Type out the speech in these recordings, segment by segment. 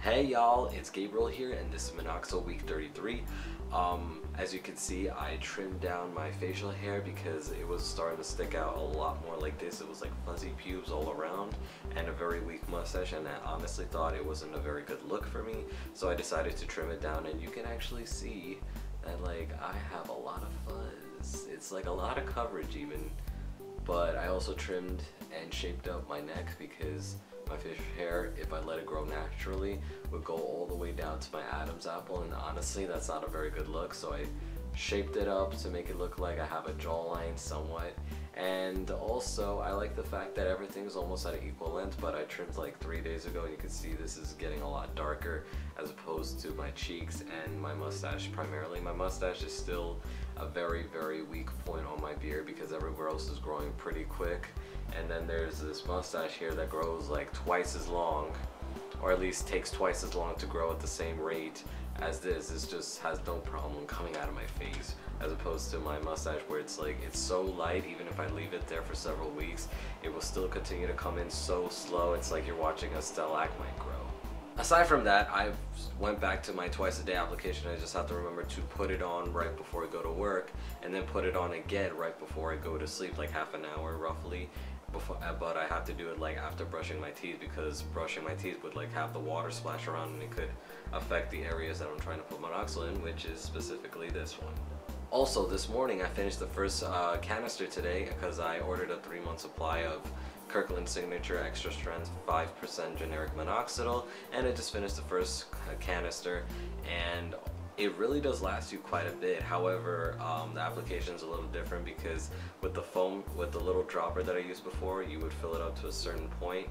Hey y'all, it's Gabriel here and this is Minoxidil week 33. As you can see, I trimmed down my facial hair because it was starting to stick out a lot more like this. It was like fuzzy pubes all around and a very weak mustache, and I honestly thought it wasn't a very good look for me. So I decided to trim it down, and you can actually see that like I have a lot of fuzz. It's like a lot of coverage even. But I also trimmed and shaped up my neck because my facial hair, if I let it grow naturally, would go all the way down to my Adam's apple, and honestly that's not a very good look. So I shaped it up to make it look like I have a jawline somewhat. And also I like the fact that everything's almost at an equal length, but I trimmed like 3 days ago, and you can see this is getting a lot darker as opposed to my cheeks and my mustache primarily. My mustache is still a very weak point on my beard because everywhere else is growing pretty quick. And then there's this mustache here that grows like twice as long, or at least takes twice as long to grow at the same rate as this. This just has no problem coming out of my face, as opposed to my mustache where it's like, it's so light, even if I leave it there for several weeks, it will still continue to come in so slow. It's like you're watching a stalagmite grow. Aside from that, I went back to my twice a day application. I just have to remember to put it on right before I go to work, and then put it on again right before I go to sleep, like half an hour roughly. But I have to do it like after brushing my teeth, because brushing my teeth would like have the water splash around, and it could affect the areas that I'm trying to put Minoxidil in, which is specifically this one. Also, this morning I finished the first canister today because I ordered a 3-month supply of Kirkland Signature Extra Strength 5% generic Minoxidil, and I just finished the first canister, and it really does last you quite a bit. However, the application is a little different because with the foam, with the little dropper that I used before, you would fill it up to a certain point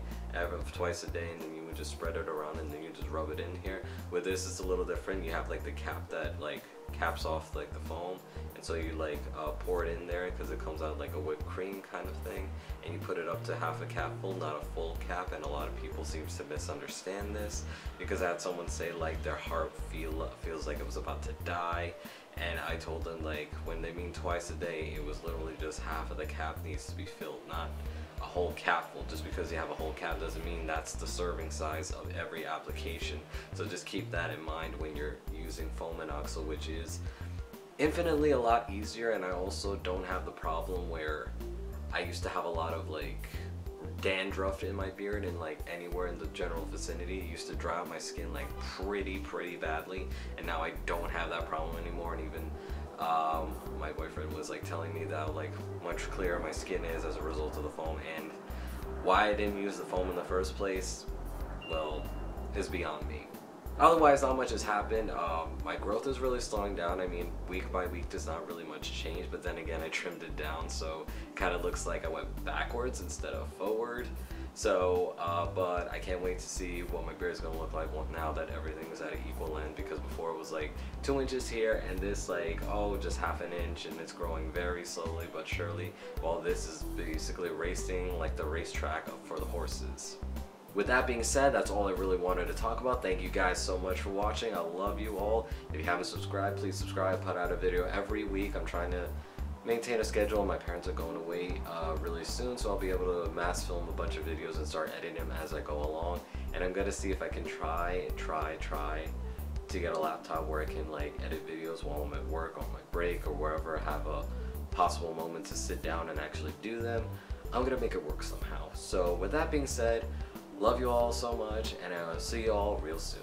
twice a day, and then you would just spread it around, and then you just rub it in here. With this, it's a little different. You have like the cap that like caps off like the foam, and so you like pour it in there because it comes out like a whipped cream kind of thing, and you put it up to half a cap full, not a full cap. And a lot of people seem to misunderstand this, because I had someone say like their heart feels like it was about to die, and I told them like when they mean twice a day, it was literally just half of the cap needs to be filled, not a whole cap full. Just because you have a whole cap doesn't mean that's the serving size of every application. So just keep that in mind when you're using foam Minoxidil, which is infinitely a lot easier. And I also don't have the problem where I used to have a lot of like dandruff in my beard, and like anywhere in the general vicinity it used to dry out my skin like pretty badly, and now I don't have that problem anymore. And even my boyfriend was like telling me that like much clearer my skin is as a result of the foam, and why I didn't use the foam in the first place, well, is beyond me. Otherwise, not much has happened. My growth is really slowing down. I mean, week by week does not really much change, but then again I trimmed it down, so it kind of looks like I went backwards instead of forward. So, but I can't wait to see what my beard is going to look like now that everything is at an equal length, because before it was like 2 inches here, and this like, oh, just half an inch, and it's growing very slowly but surely, while this is basically racing like the racetrack for the horses. With that being said, that's all I really wanted to talk about. Thank you guys so much for watching. I love you all. If you haven't subscribed, please subscribe. I put out a video every week. I'm trying to maintain a schedule. My parents are going away really soon, so I'll be able to mass film a bunch of videos and start editing them as I go along. And I'm gonna see if I can try to get a laptop where I can like edit videos while I'm at work, on my break, or wherever I have a possible moment to sit down and actually do them. I'm gonna make it work somehow. So with that being said, love you all so much, and I'll see you all real soon.